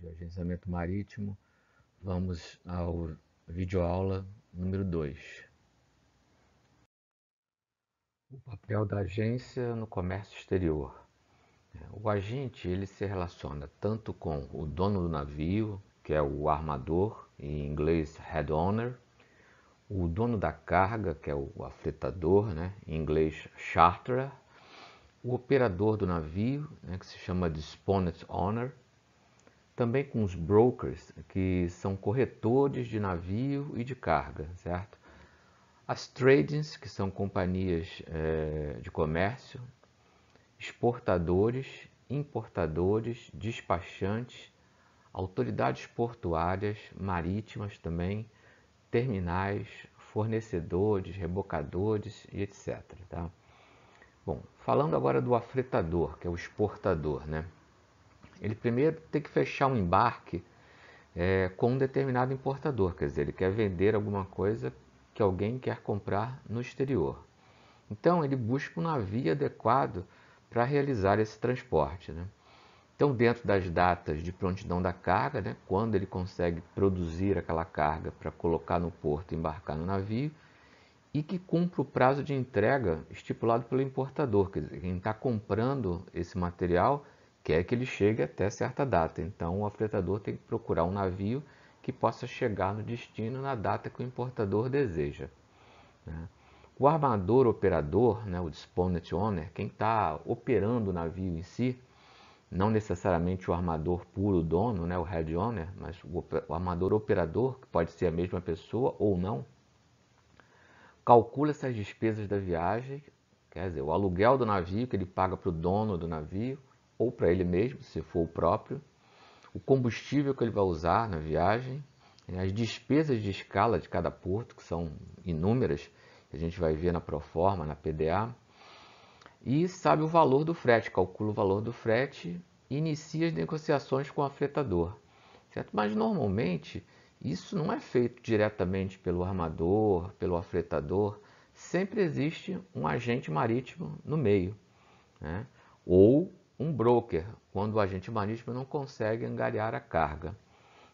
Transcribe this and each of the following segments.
de agenciamento marítimo. Vamos ao videoaula número 2. O papel da agência no comércio exterior. O agente ele se relaciona tanto com o dono do navio, que é o armador, em inglês head owner, o dono da carga, que é o afretador, né, em inglês charterer, o operador do navio, né, que se chama de Disponent Owner, também com os brokers, que são corretores de navio e de carga, certo? As tradings, que são companhias de comércio, exportadores, importadores, despachantes, autoridades portuárias, marítimas também, terminais, fornecedores, rebocadores e etc. Tá? Bom, falando agora do afretador, que é o exportador, né? Ele primeiro tem que fechar um embarque com um determinado importador, quer dizer, ele quer vender alguma coisa que alguém quer comprar no exterior. Então, ele busca um navio adequado para realizar esse transporte, né? Então, dentro das datas de prontidão da carga, né, quando ele consegue produzir aquela carga para colocar no porto e embarcar no navio, e que cumpra o prazo de entrega estipulado pelo importador, quer dizer, quem está comprando esse material quer que ele chegue até certa data. Então, o afretador tem que procurar um navio que possa chegar no destino na data que o importador deseja, né? O armador operador, né, o disponent owner, quem está operando o navio em si, não necessariamente o armador puro dono, né, o head owner, mas o armador operador, que pode ser a mesma pessoa ou não, calcula essas despesas da viagem, quer dizer, o aluguel do navio que ele paga para o dono do navio, ou para ele mesmo, se for o próprio, o combustível que ele vai usar na viagem, as despesas de escala de cada porto, que são inúmeras, que a gente vai ver na proforma, na PDA, e sabe o valor do frete, calcula o valor do frete e inicia as negociações com o afretador, certo? Mas normalmente isso não é feito diretamente pelo armador, pelo afretador, sempre existe um agente marítimo no meio, né? Ou um broker, quando o agente marítimo não consegue angariar a carga.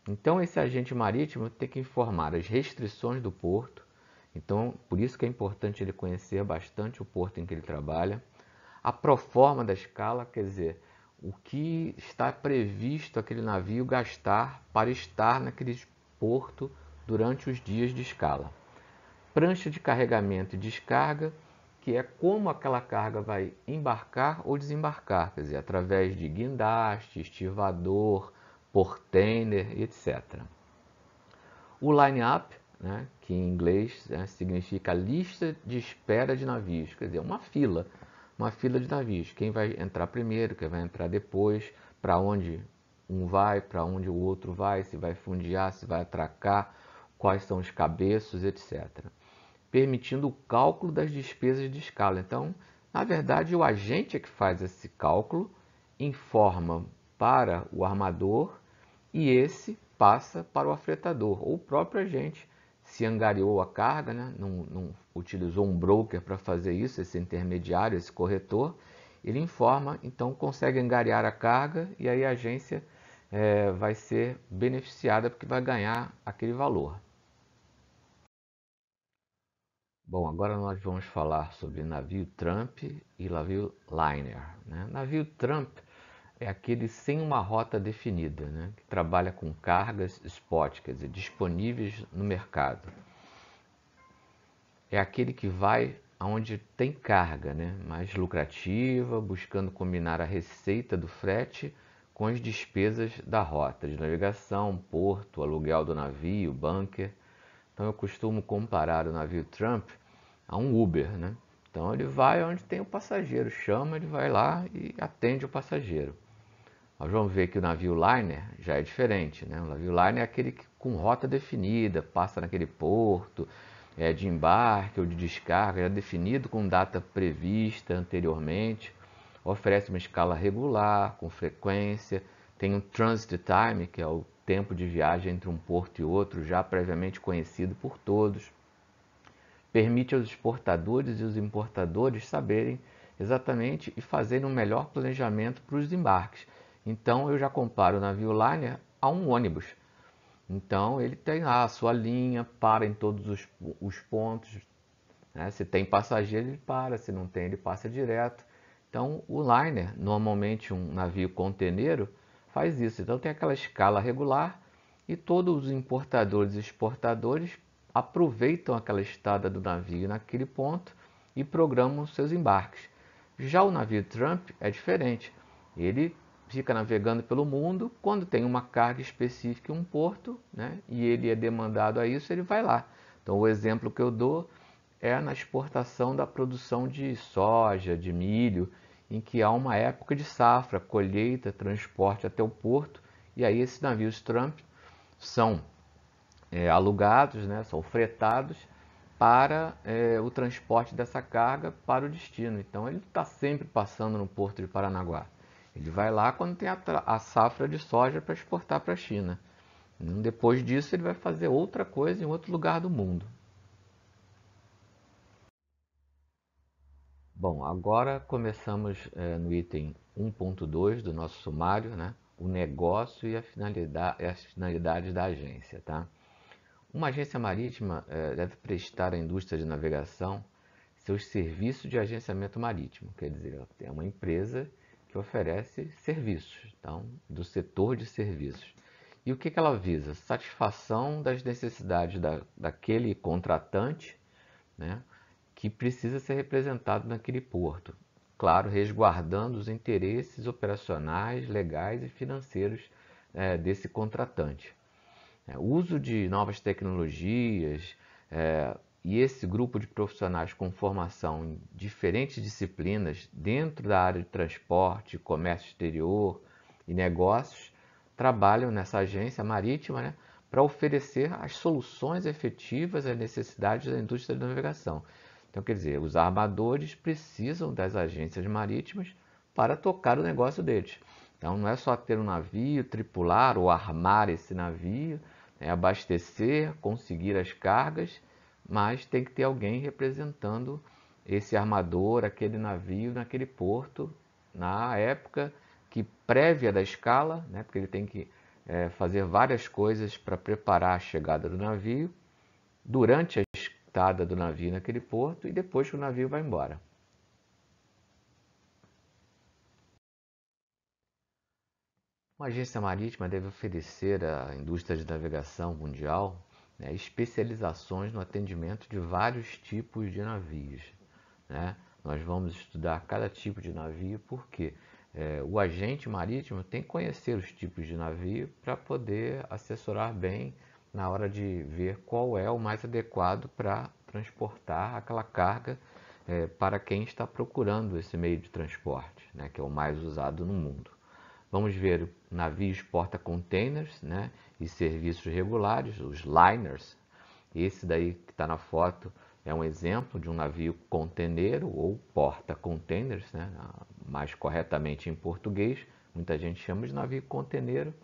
Então esse agente marítimo tem que informar as restrições do porto, então por isso que é importante ele conhecer bastante o porto em que ele trabalha, a proforma da escala, quer dizer, o que está previsto aquele navio gastar para estar naquele porto durante os dias de escala. Prancha de carregamento e descarga, que é como aquela carga vai embarcar ou desembarcar, quer dizer, através de guindaste, estivador, portainer, etc. O line-up, né, que em inglês significa lista de espera de navios, quer dizer, uma fila de navios. Quem vai entrar primeiro, quem vai entrar depois, para onde um vai, para onde o outro vai, se vai fundear, se vai atracar, quais são os cabeços, etc. Permitindo o cálculo das despesas de escala. Então, na verdade, o agente é que faz esse cálculo, informa para o armador e esse passa para o afretador, ou o próprio agente, se angariou a carga, né? não utilizou um broker para fazer isso, esse intermediário, esse corretor, ele informa, então consegue angariar a carga e aí a agência vai ser beneficiada porque vai ganhar aquele valor. Bom, agora nós vamos falar sobre navio Trump e navio Liner, né? Navio Trump é aquele sem uma rota definida, né? Que trabalha com cargas spot, quer dizer, disponíveis no mercado. É aquele que vai aonde tem carga, né? Mais lucrativa, buscando combinar a receita do frete com as despesas da rota de navegação, porto, aluguel do navio, bunker. Então eu costumo comparar o navio Trump a um Uber, né? Então ele vai onde tem o passageiro, chama, ele vai lá e atende o passageiro. Nós vamos ver que o navio liner já é diferente, né? O navio liner é aquele que, com rota definida, passa naquele porto de embarque ou de descarga, já definido com data prevista anteriormente, oferece uma escala regular, com frequência, tem um transit time, que é o tempo de viagem entre um porto e outro, já previamente conhecido por todos. Permite aos exportadores e os importadores saberem exatamente e fazerem um melhor planejamento para os embarques. Então eu já comparo o navio liner a um ônibus. Então ele tem lá a sua linha, para em todos os pontos, né? Se tem passageiro ele para, se não tem ele passa direto. Então o liner, normalmente um navio conteneiro, faz isso. Então tem aquela escala regular e todos os importadores e exportadores aproveitam aquela estada do navio naquele ponto e programam seus embarques. Já o navio Trump é diferente. Ele fica navegando pelo mundo, quando tem uma carga específica em um porto, né, e ele é demandado a isso, ele vai lá. Então o exemplo que eu dou é na exportação da produção de soja, de milho, em que há uma época de safra, colheita, transporte até o porto, e aí esses navios Trump são alugados, né, são fretados para o transporte dessa carga para o destino. Então ele está sempre passando no porto de Paranaguá. Ele vai lá quando tem a safra de soja para exportar para a China. Depois disso ele vai fazer outra coisa em outro lugar do mundo. Bom, agora começamos no item 1.2 do nosso sumário, né? O negócio e as finalidades da agência. Tá? Uma agência marítima deve prestar à indústria de navegação seus serviços de agenciamento marítimo. Quer dizer, ela é uma empresa que oferece serviços, então, do setor de serviços. E o que ela visa? Satisfação das necessidades daquele contratante, né, que precisa ser representado naquele porto. Claro, resguardando os interesses operacionais, legais e financeiros desse contratante. O uso de novas tecnologias e esse grupo de profissionais com formação em diferentes disciplinas dentro da área de transporte, comércio exterior e negócios trabalham nessa agência marítima, né, para oferecer as soluções efetivas às necessidades da indústria da navegação. Então, quer dizer, os armadores precisam das agências marítimas para tocar o negócio deles. Então, não é só ter um navio, tripular ou armar esse navio, abastecer, conseguir as cargas, mas tem que ter alguém representando esse armador, aquele navio, naquele porto, na época que prévia da escala, né, porque ele tem que fazer várias coisas para preparar a chegada do navio, durante a estada do navio naquele porto e depois que o navio vai embora. Uma agência marítima deve oferecer à indústria de navegação mundial, né, especializações no atendimento de vários tipos de navios. Né? Nós vamos estudar cada tipo de navio porque o agente marítimo tem que conhecer os tipos de navio para poder assessorar bem na hora de ver qual é o mais adequado para transportar aquela carga para quem está procurando esse meio de transporte, né, que é o mais usado no mundo. Vamos ver navios porta-containers, né, e serviços regulares, os liners. Esse daí que está na foto é um exemplo de um navio conteneiro ou porta-containers, né, mais corretamente em português. Muita gente chama de navio conteneiro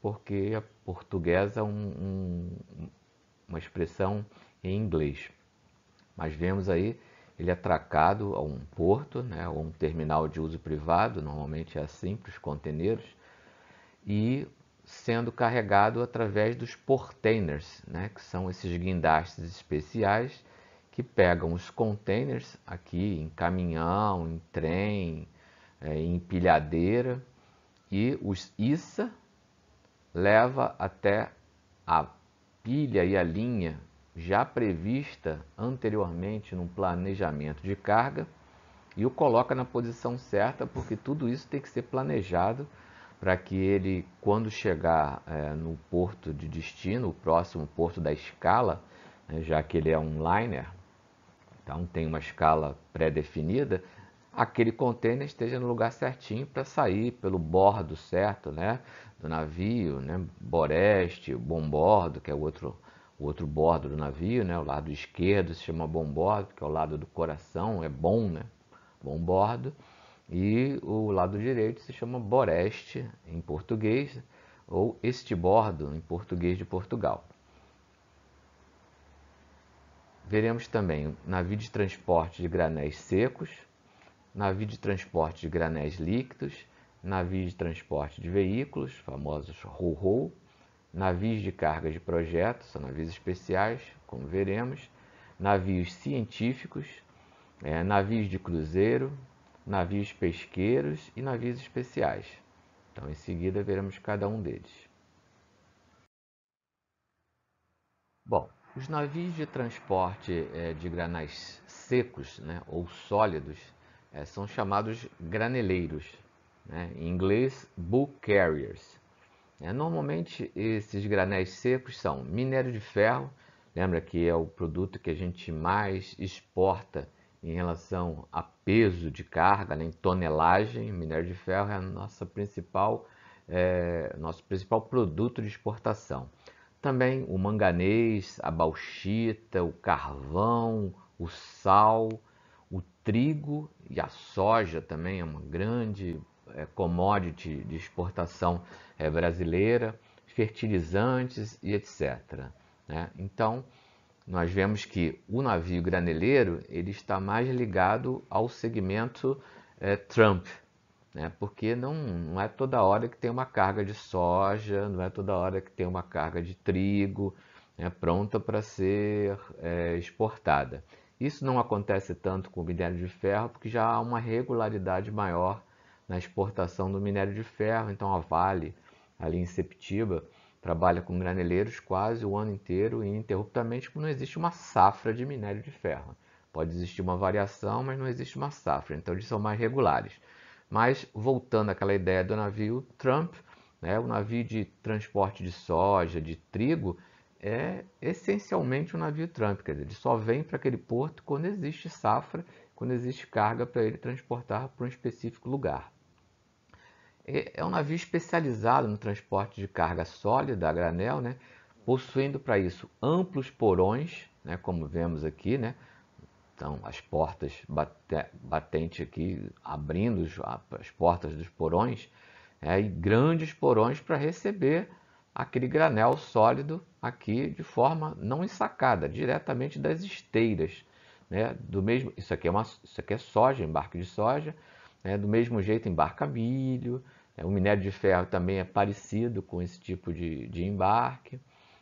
porque a portuguesa é uma expressão em inglês. Mas vemos aí ele atracado a um porto, né, ou um terminal de uso privado, normalmente é assim para os conteneiros, e sendo carregado através dos portainers, né, que são esses guindastes especiais que pegam os containers aqui em caminhão, em trem, em empilhadeira, e os issa leva até a pilha e a linha já prevista anteriormente no planejamento de carga e o coloca na posição certa, porque tudo isso tem que ser planejado para que ele, quando chegar no porto de destino, o próximo porto da escala, já que ele é um liner, então tem uma escala pré-definida, aquele container esteja no lugar certinho para sair pelo bordo certo, né, do navio, né, boreste, bombordo, que é o outro bordo do navio, né, o lado esquerdo se chama bombordo, que é o lado do coração, é bom, né, bombordo, e o lado direito se chama boreste em português, ou estibordo em português de Portugal. Veremos também navio de transporte de granéis secos, navio de transporte de granéis líquidos navios de transporte de veículos, famosos ro-ro, navios de carga de projetos, são navios especiais, como veremos, navios científicos, navios de cruzeiro, navios pesqueiros e navios especiais. Então, em seguida, veremos cada um deles. Bom, os navios de transporte de granais secos, né, ou sólidos são chamados graneleiros, né, em inglês bulk carriers. Normalmente esses granéis secos são minério de ferro, lembra que é o produto que a gente mais exporta em relação a peso de carga, né, em tonelagem. Minério de ferro é nosso principal produto de exportação. Também o manganês, a bauxita, o carvão, o sal, o trigo e a soja também é uma grande commodity de exportação brasileira, fertilizantes e etc. Né? Então, nós vemos que o navio graneleiro ele está mais ligado ao segmento Trump, né? Porque não é toda hora que tem uma carga de soja, não é toda hora que tem uma carga de trigo, né, pronta para ser exportada. Isso não acontece tanto com o minério de ferro, porque já há uma regularidade maior na exportação do minério de ferro. Então a Vale, ali em Sepetiba, trabalha com graneleiros quase o ano inteiro e ininterruptamente, porque não existe uma safra de minério de ferro. Pode existir uma variação, mas não existe uma safra, então eles são mais regulares. Mas voltando àquela ideia do navio Trump, né, o navio de transporte de soja, de trigo, é essencialmente um navio Trump, quer dizer, ele só vem para aquele porto quando existe safra, quando existe carga para ele transportar para um específico lugar. É um navio especializado no transporte de carga sólida a granel, né, possuindo para isso amplos porões, né, como vemos aqui, né, então as portas batente aqui abrindo as portas dos porões, e grandes porões para receber aquele granel sólido aqui de forma não ensacada, diretamente das esteiras, né? Isso aqui é soja, embarque de soja, né? Do mesmo jeito embarca milho, o minério de ferro também é parecido com esse tipo de embarque,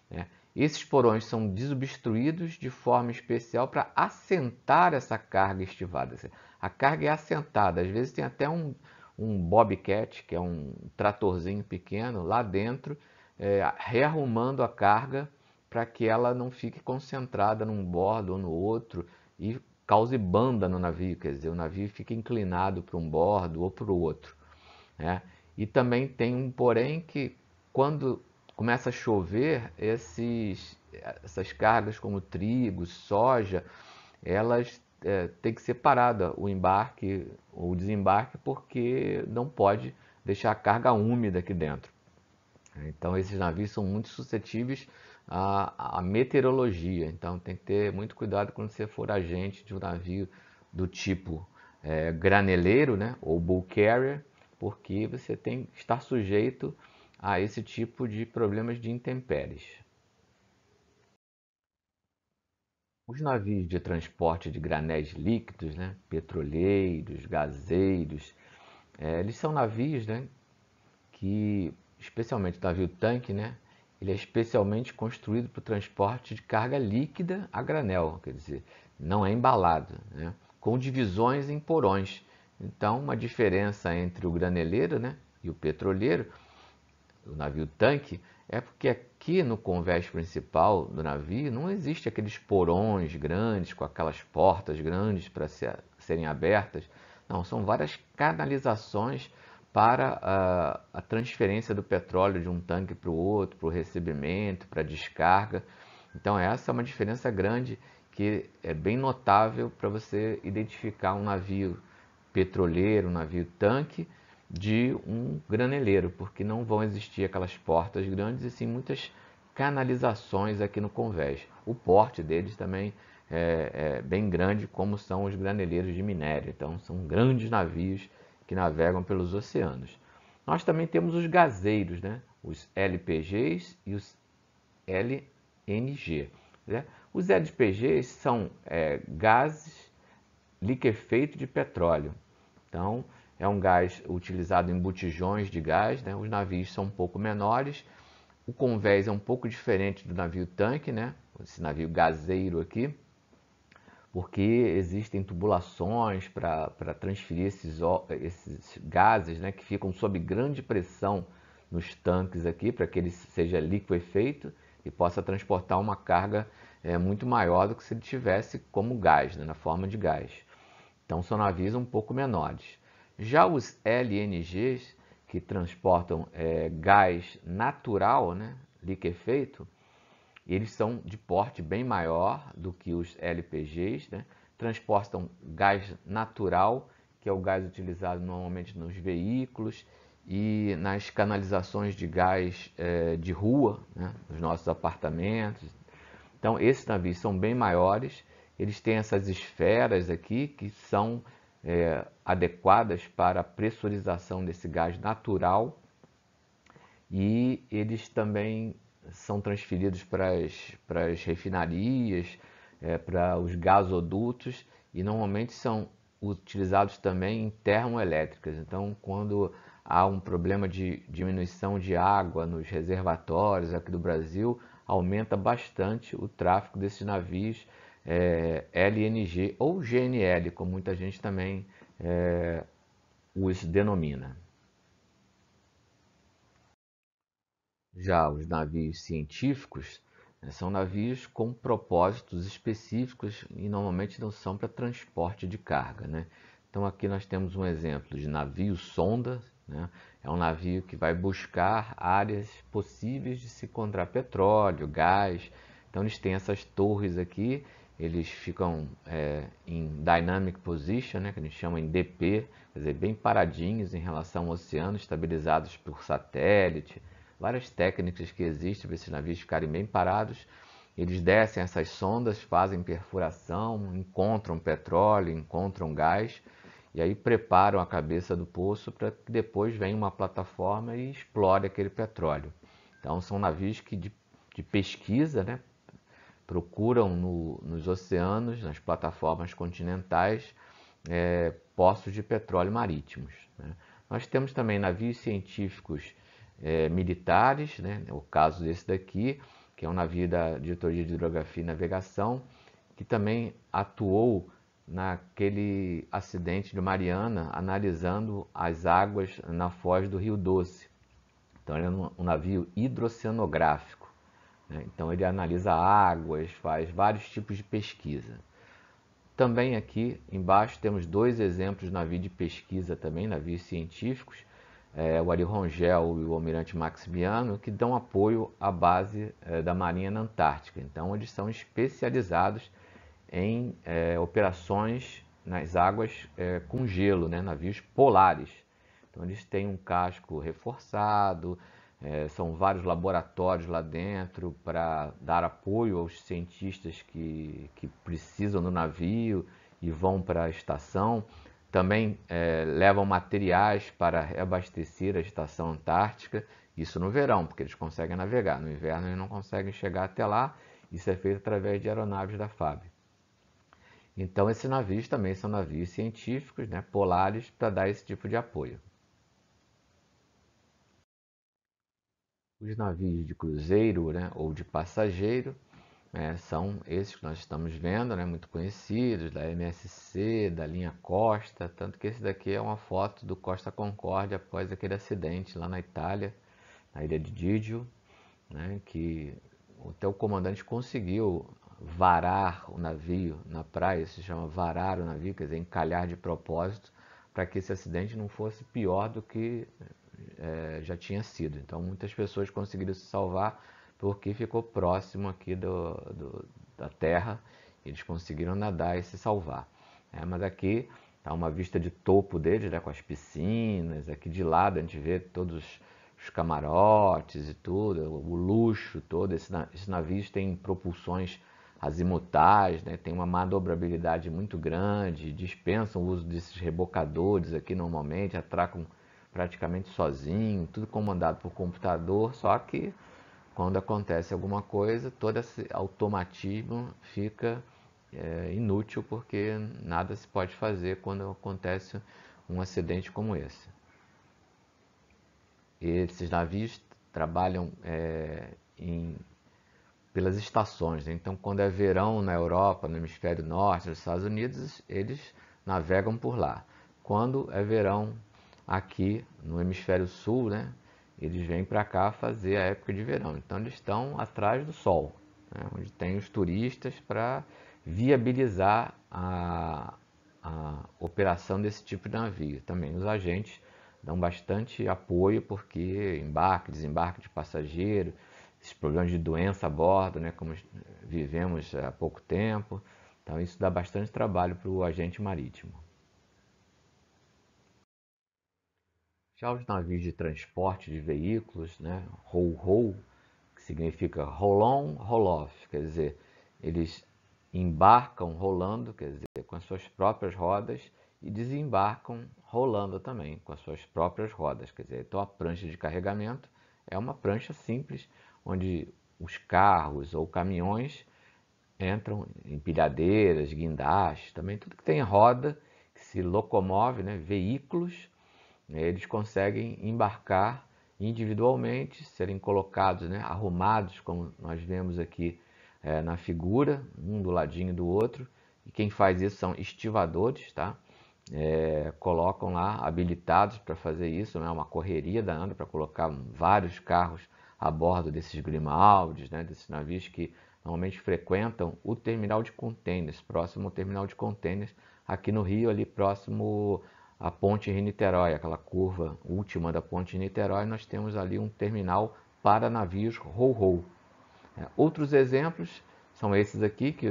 né? Esses porões são desobstruídos de forma especial para assentar essa carga estivada. A carga é assentada, às vezes tem até um bobcat, que é um tratorzinho pequeno, lá dentro, rearrumando a carga para que ela não fique concentrada num bordo ou no outro e cause banda no navio, quer dizer, o navio fica inclinado para um bordo ou para o outro, né? E também tem um porém que quando começa a chover, essas cargas como trigo, soja, elas têm que ser parada o embarque ou o desembarque, porque não pode deixar a carga úmida aqui dentro. Então esses navios são muito suscetíveis à meteorologia, então tem que ter muito cuidado quando você for agente de um navio do tipo graneleiro, né, ou bulk carrier, porque você tem que estar sujeito a esse tipo de problemas de intempéries. Os navios de transporte de granéis líquidos, né, petroleiros, gaseiros, eles são navios, né, que, especialmente o navio tanque, né, ele é especialmente construído para o transporte de carga líquida a granel, quer dizer, não é embalado, né, com divisões em porões. Então, uma diferença entre o graneleiro, né, e o petroleiro, o navio tanque, é porque aqui no convés principal do navio não existe aqueles porões grandes com aquelas portas grandes para serem abertas. Não, são várias canalizações para a transferência do petróleo de um tanque para o outro, para o recebimento, para a descarga. Então essa é uma diferença grande que é bem notável para você identificar um navio petroleiro, um navio tanque de um graneleiro, porque não vão existir aquelas portas grandes e sim muitas canalizações aqui no convés. O porte deles também é bem grande, como são os graneleiros de minério. Então são grandes navios que navegam pelos oceanos. Nós também temos os gaseiros, né? Os LPGs e os LNG. Né? Os LPGs são gases liquefeitos de petróleo. Então, é um gás utilizado em botijões de gás, né? Os navios são um pouco menores. O convés é um pouco diferente do navio tanque, né? Esse navio gaseiro aqui, porque existem tubulações para transferir esses gases, né, que ficam sob grande pressão nos tanques aqui, para que ele seja liquefeito e possa transportar uma carga muito maior do que se ele tivesse como gás, né, na forma de gás. Então são navios um pouco menores. Já os LNGs, que transportam gás natural, né, liquefeito, eles são de porte bem maior do que os LPGs, né? Transportam gás natural, que é o gás utilizado normalmente nos veículos e nas canalizações de gás de rua, né? Nos nossos apartamentos. Então, esses navios são bem maiores, eles têm essas esferas aqui que são adequadas para a pressurização desse gás natural, e eles também são transferidos para as refinarias, para os gasodutos, e normalmente são utilizados também em termoelétricas. Então, quando há um problema de diminuição de água nos reservatórios aqui do Brasil, aumenta bastante o tráfego desses navios LNG ou GNL, como muita gente também os denomina. Já os navios científicos, né, são navios com propósitos específicos e normalmente não são para transporte de carga, né? Então aqui nós temos um exemplo de navio sonda, né? É um navio que vai buscar áreas possíveis de se encontrar petróleo, gás. Então eles têm essas torres aqui, eles ficam em dynamic position, né, que a gente chama em DP, quer dizer, bem paradinhos em relação ao oceano, estabilizados por satélite. Várias técnicas que existem para esses navios ficarem bem parados. Eles descem essas sondas, fazem perfuração, encontram petróleo, encontram gás, e aí preparam a cabeça do poço para que depois venha uma plataforma e explore aquele petróleo. Então são navios que de pesquisa, né, procuram nos oceanos, nas plataformas continentais, poços de petróleo marítimos, né? Nós temos também navios científicos militares, né? O caso desse daqui, que é um navio da Diretoria de Hidrografia e Navegação, que também atuou naquele acidente de Mariana, analisando as águas na foz do Rio Doce. Então, ele é um navio hidroceanográfico, né? Então, ele analisa águas, faz vários tipos de pesquisa. Também aqui embaixo temos dois exemplos de navio de pesquisa também, navios científicos, o Ari Rongel e o Almirante Maximiano, que dão apoio à base da Marinha na Antártica. Então, eles são especializados em operações nas águas com gelo, né? Navios polares. Então, eles têm um casco reforçado, são vários laboratórios lá dentro para dar apoio aos cientistas que precisam do navio e vão para a estação. Também levam materiais para reabastecer a estação antártica, isso no verão, porque eles conseguem navegar. No inverno eles não conseguem chegar até lá, isso é feito através de aeronaves da FAB. Então esses navios também são navios científicos, né, polares, para dar esse tipo de apoio. Os navios de cruzeiro, né, ou de passageiro, são esses que nós estamos vendo, né, muito conhecidos, da MSC, da linha Costa, tanto que esse daqui é uma foto do Costa Concórdia após aquele acidente lá na Itália, na ilha de Didio, né, que até o comandante conseguiu varar o navio na praia, isso se chama varar o navio, quer dizer, encalhar de propósito, para que esse acidente não fosse pior do que já tinha sido. Então muitas pessoas conseguiram se salvar porque ficou próximo aqui da terra, eles conseguiram nadar e se salvar. Mas aqui está uma vista de topo deles, né, com as piscinas, aqui de lado a gente vê todos os camarotes e tudo, o luxo todo. Esses navios têm propulsões azimutais, né, tem uma manobrabilidade muito grande, dispensam o uso desses rebocadores aqui normalmente, atracam praticamente sozinho, tudo comandado por computador, só que quando acontece alguma coisa, todo esse automatismo fica inútil, porque nada se pode fazer quando acontece um acidente como esse. Esses navios trabalham pelas estações, né? Então, quando é verão na Europa, no hemisfério norte, nos Estados Unidos, eles navegam por lá. Quando é verão aqui no hemisfério sul, né, eles vêm para cá fazer a época de verão. Então, eles estão atrás do sol, né, onde tem os turistas para viabilizar a operação desse tipo de navio. Também os agentes dão bastante apoio, porque embarque, desembarque de passageiro, esses problemas de doença a bordo, né, como vivemos há pouco tempo. Então isso dá bastante trabalho para o agente marítimo. Já os navios de transporte de veículos, né, roll-roll, que significa roll-on, roll-off, quer dizer, eles embarcam rolando, quer dizer, com as suas próprias rodas, e desembarcam rolando também, com as suas próprias rodas, quer dizer, então a prancha de carregamento é uma prancha simples, onde os carros ou caminhões entram, empilhadeiras, guindastes, também tudo que tem roda, que se locomove, né, veículos, eles conseguem embarcar individualmente, serem colocados, né, arrumados, como nós vemos aqui na figura, um do ladinho do outro. E quem faz isso são estivadores, tá? Colocam lá, habilitados para fazer isso, é uma correria danada para colocar vários carros a bordo desses Grimaldes, né, desses navios que normalmente frequentam o terminal de contêineres, próximo ao terminal de contêineres, aqui no Rio, ali próximo à ponte Rio-Niterói, aquela curva última da ponte Niterói, nós temos ali um terminal para navios roll-roll. Outros exemplos são esses aqui, que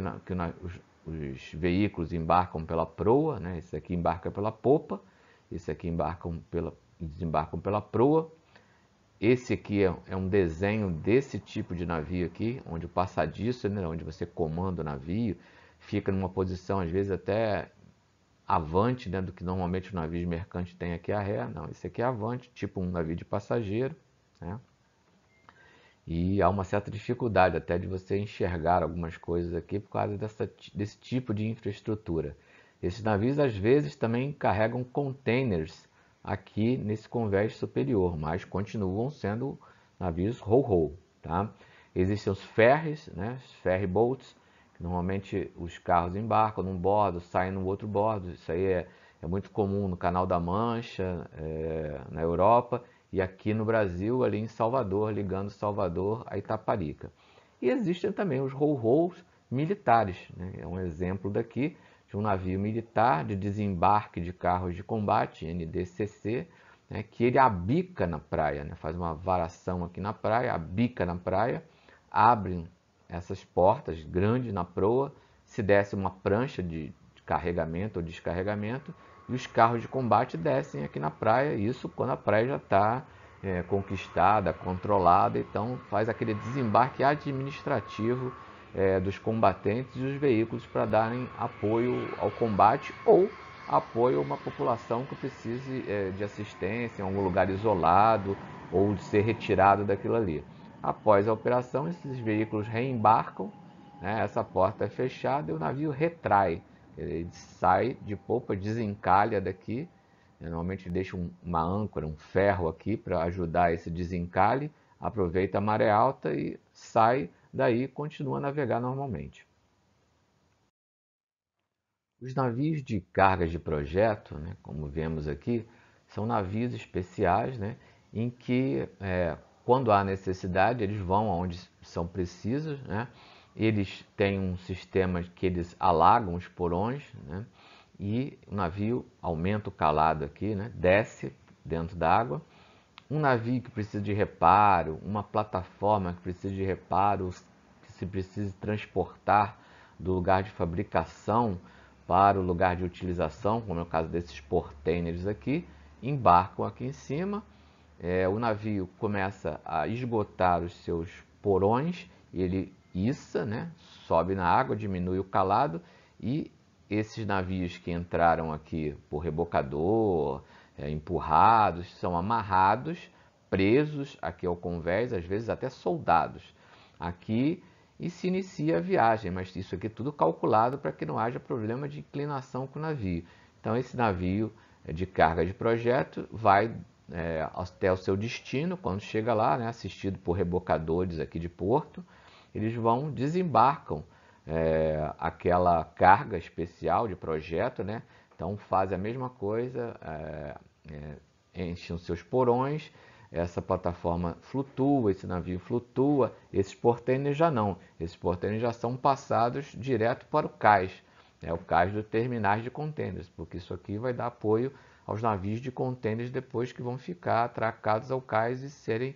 os veículos embarcam pela proa, né? Esse aqui embarca pela popa, esse aqui desembarcam pela proa. Esse aqui é um desenho desse tipo de navio aqui, onde o passadiço, né, onde você comanda o navio, fica numa posição às vezes até avante, né, do que normalmente os navios mercantes têm aqui a ré. Não, esse aqui é avante, tipo um navio de passageiro, né? E há uma certa dificuldade até de você enxergar algumas coisas aqui por causa desse tipo de infraestrutura. Esses navios às vezes também carregam containers aqui nesse convés superior, mas continuam sendo navios roll-roll, tá? Existem os ferries, né, os ferry boats, que normalmente os carros embarcam num bordo, saem no outro bordo. Isso aí é muito comum no Canal da Mancha, na Europa, e aqui no Brasil, ali em Salvador, ligando Salvador a Itaparica. E existem também os roll-rolls militares, né? É um exemplo daqui de um navio militar de desembarque de carros de combate, NDCC, né, que ele abica na praia, né, faz uma varação aqui na praia, abica na praia, abre essas portas grandes na proa, se desce uma prancha de carregamento ou descarregamento, e os carros de combate descem aqui na praia, isso quando a praia já está conquistada, controlada, então faz aquele desembarque administrativo dos combatentes e dos veículos para darem apoio ao combate ou apoio a uma população que precise de assistência em algum lugar isolado ou de ser retirado daquilo ali. Após a operação, esses veículos reembarcam, né, essa porta é fechada e o navio retrai. Ele sai de popa, desencalha daqui, normalmente deixa uma âncora, um ferro aqui para ajudar esse desencalhe, aproveita a maré alta e sai daí e continua a navegar normalmente. Os navios de cargas de projeto, né, como vemos aqui, são navios especiais, né, em que, quando há necessidade, eles vão aonde são precisos, né, eles têm um sistema que eles alagam os porões, né, e o navio aumenta o calado aqui, né, desce dentro da água. Um navio que precisa de reparo, uma plataforma que precisa de reparo, que se precisa transportar do lugar de fabricação para o lugar de utilização, como é o caso desses portainers aqui, embarcam aqui em cima. O navio começa a esgotar os seus porões, ele issa, né, sobe na água, diminui o calado, e esses navios que entraram aqui por rebocador, empurrados, são amarrados, presos aqui ao convés, às vezes até soldados aqui, e se inicia a viagem, mas isso aqui é tudo calculado para que não haja problema de inclinação com o navio. Então esse navio de carga de projeto, vai até o seu destino. Quando chega lá, né, assistido por rebocadores aqui de porto, eles desembarcam aquela carga especial de projeto, né? Então fazem a mesma coisa, enchem os seus porões, essa plataforma flutua, esse navio flutua, esses portêineres já não, esses portêineres já são passados direto para o cais, o cais dos terminais de contêineres, porque isso aqui vai dar apoio aos navios de contêineres depois que vão ficar atracados ao cais e serem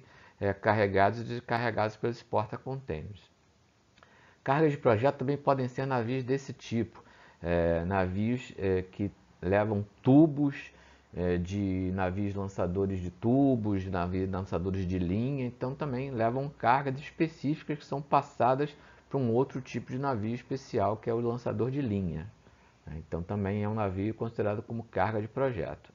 carregados e descarregados pelos porta-contêineres. Cargas de projeto também podem ser navios desse tipo, navios que levam tubos, de navios lançadores de tubos, navios lançadores de linha, então também levam cargas específicas que são passadas para um outro tipo de navio especial, que é o lançador de linha. Então também é um navio considerado como carga de projeto.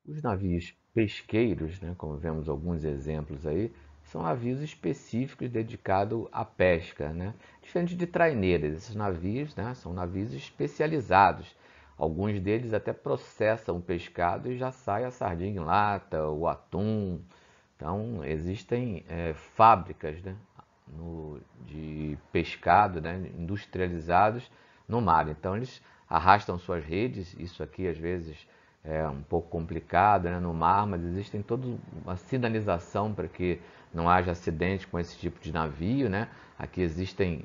Os navios pesqueiros, né, como vemos alguns exemplos aí, são navios específicos dedicados à pesca, né? Diferente de traineiras, esses navios, né, são navios especializados. Alguns deles até processam o pescado e já sai a sardinha em lata, o atum. Então existem fábricas, né, de pescado, né, industrializados no mar. Então eles arrastam suas redes, isso aqui às vezes é um pouco complicado, né, no mar, mas existe toda uma sinalização para que não haja acidente com esse tipo de navio, né? Aqui existem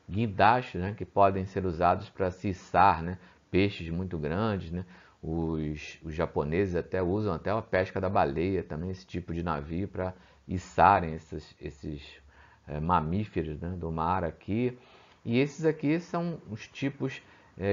guindastes, né, que podem ser usados para se içar, né, peixes muito grandes, né? Os japoneses até usam até a pesca da baleia, também esse tipo de navio para içarem esses mamíferos, né, do mar aqui. E esses aqui são os tipos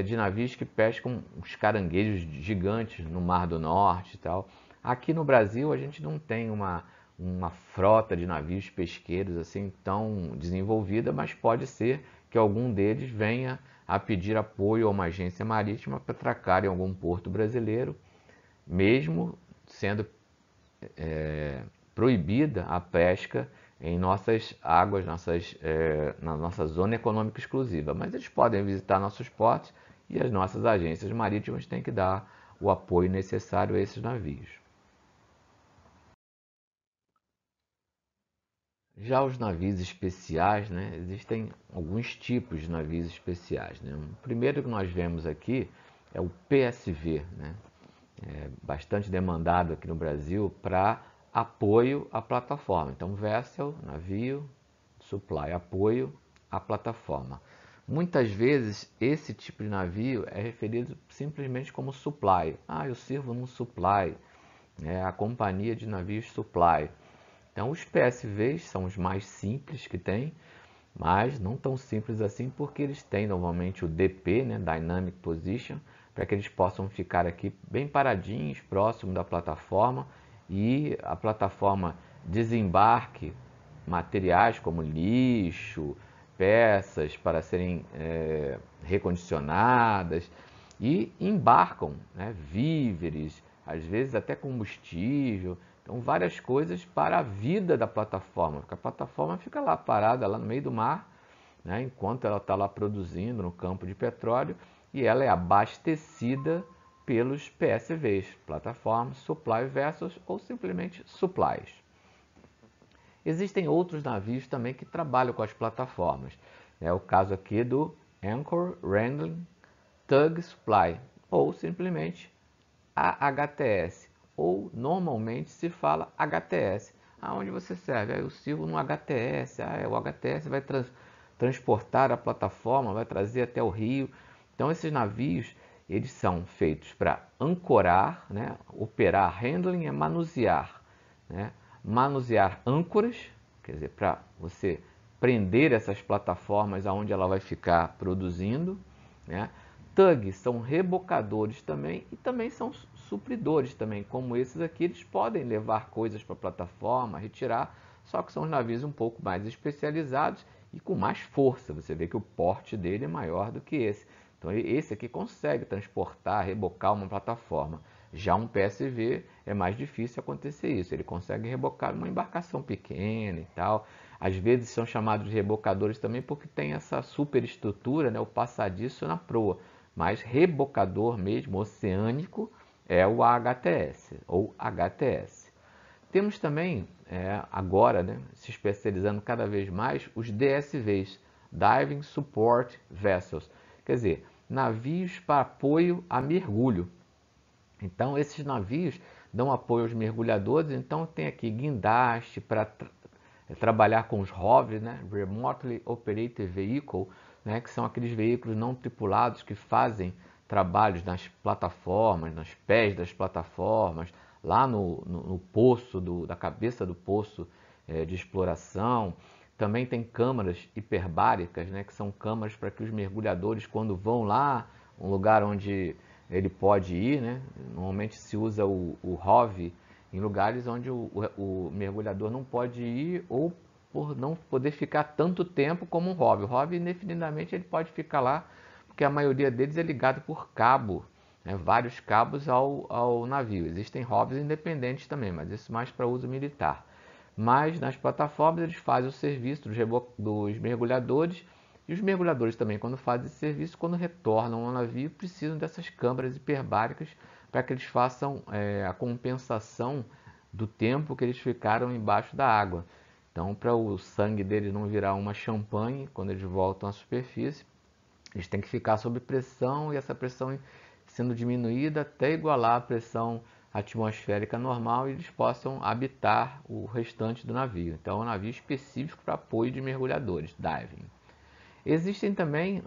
de navios que pescam os caranguejos gigantes no Mar do Norte e tal. Aqui no Brasil a gente não tem uma frota de navios pesqueiros assim tão desenvolvida, mas pode ser que algum deles venha a pedir apoio a uma agência marítima para atracar em algum porto brasileiro, mesmo sendo proibida a pesca em nossas águas, na nossa zona econômica exclusiva. Mas eles podem visitar nossos portos e as nossas agências marítimas têm que dar o apoio necessário a esses navios. Já os navios especiais, né, existem alguns tipos de navios especiais, né? O primeiro que nós vemos aqui é o PSV, né? É bastante demandado aqui no Brasil para apoio à plataforma. Então, vessel, navio, supply, apoio à plataforma. Muitas vezes esse tipo de navio é referido simplesmente como supply. Eu sirvo num supply, a companhia de navios supply. Então, os PSVs são os mais simples que tem, mas não tão simples assim porque eles têm normalmente o DP, né, Dynamic Position, para que eles possam ficar aqui bem paradinhos, próximo da plataforma, e a plataforma desembarque materiais como lixo, peças para serem recondicionadas, e embarcam, né, víveres, às vezes até combustível. Então, várias coisas para a vida da plataforma, porque a plataforma fica lá parada, lá no meio do mar, né, enquanto ela está lá produzindo no campo de petróleo, e ela é abastecida pelos PSVs, Platform Supply Vessels, ou simplesmente supplies. Existem outros navios também que trabalham com as plataformas. É o caso aqui do Anchor Handling Tug Supply, ou simplesmente AHTS, ou normalmente se fala HTS. Aonde você serve? Eu sirvo no HTS. O HTS vai transportar a plataforma, vai trazer até o rio. Então esses navios, eles são feitos para ancorar, né? Operar, handling é manusear, né? Manusear âncoras, quer dizer, para você prender essas plataformas aonde ela vai ficar produzindo, né? Tug são rebocadores também e também são supridores também, como esses aqui, eles podem levar coisas para a plataforma, retirar, só que são navios um pouco mais especializados e com mais força. Você vê que o porte dele é maior do que esse. Então esse aqui consegue transportar, rebocar uma plataforma. Já um PSV é mais difícil acontecer isso, ele consegue rebocar uma embarcação pequena e tal. Às vezes são chamados de rebocadores também porque tem essa superestrutura, né, o passadiço na proa. Mas rebocador mesmo, oceânico, é o AHTS ou HTS. Temos também, agora, né, se especializando cada vez mais, os DSVs, Diving Support Vessels, quer dizer, navios para apoio a mergulho. Então, esses navios dão apoio aos mergulhadores, então tem aqui guindaste para trabalhar com os ROVs, né, Remotely Operated Vehicle, né, que são aqueles veículos não tripulados que fazem trabalhos nas plataformas, nos pés das plataformas, lá no poço, da cabeça do poço de exploração. Também tem câmaras hiperbáricas, né, que são câmaras para que os mergulhadores, quando vão lá, um lugar onde ele pode ir, né, normalmente se usa o ROV em lugares onde o mergulhador não pode ir ou por não poder ficar tanto tempo como um ROV. O ROV, indefinidamente, ele pode ficar lá, porque a maioria deles é ligado por cabo, né, vários cabos ao navio. Existem ROVs independentes também, mas isso mais para uso militar. Mas nas plataformas eles fazem o serviço dos mergulhadores, e os mergulhadores também, quando fazem esse serviço, quando retornam ao navio, precisam dessas câmaras hiperbáricas para que eles façam a compensação do tempo que eles ficaram embaixo da água. Então, para o sangue deles não virar uma champanhe quando eles voltam à superfície, eles têm que ficar sob pressão, e essa pressão sendo diminuída até igualar a pressão atmosférica normal, e eles possam habitar o restante do navio. Então, é um navio específico para apoio de mergulhadores, diving. Existem também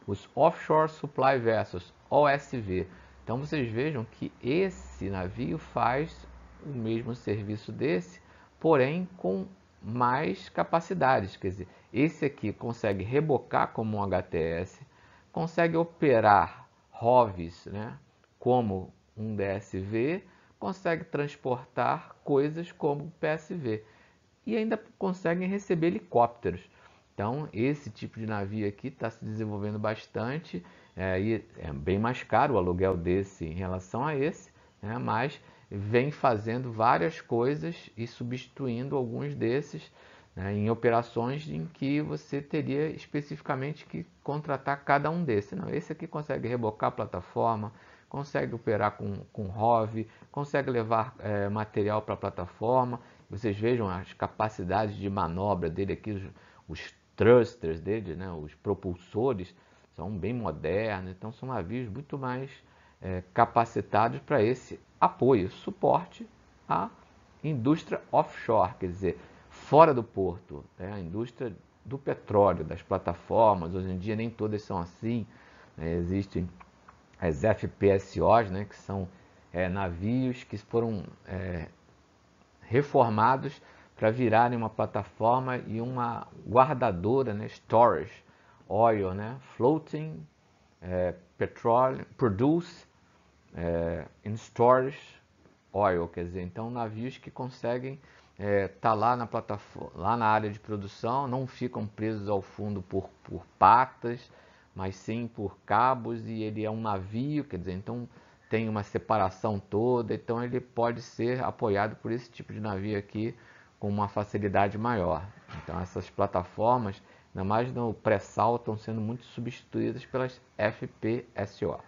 os Offshore Supply Vessels, OSV. Então vocês vejam que esse navio faz o mesmo serviço desse, porém com mais capacidades. Quer dizer, esse aqui consegue rebocar como um HTS, consegue operar ROVs, né, como um DSV, consegue transportar coisas como PSV e ainda conseguem receber helicópteros. Então, esse tipo de navio aqui está se desenvolvendo bastante, e é bem mais caro o aluguel desse em relação a esse, né, mas vem fazendo várias coisas e substituindo alguns desses, né, em operações em que você teria especificamente que contratar cada um desses. Não, esse aqui consegue rebocar a plataforma, consegue operar com ROV, consegue levar material para a plataforma. Vocês vejam as capacidades de manobra dele aqui, os thrusters dele, né, os propulsores, são bem modernos, então são navios muito mais capacitados para esse apoio, suporte à indústria offshore, quer dizer, fora do porto, a indústria do petróleo, das plataformas. Hoje em dia nem todas são assim, existem as FPSOs, né, que são navios que foram reformados para virarem uma plataforma e uma guardadora, né, storage oil, né, floating petrol produce in storage oil, quer dizer, então navios que conseguem estar lá na plataforma, lá na área de produção, não ficam presos ao fundo por patas, mas sim por cabos, e ele é um navio, quer dizer, então tem uma separação toda, então ele pode ser apoiado por esse tipo de navio aqui com uma facilidade maior. Então essas plataformas, ainda mais no pré-sal, estão sendo muito substituídas pelas FPSO.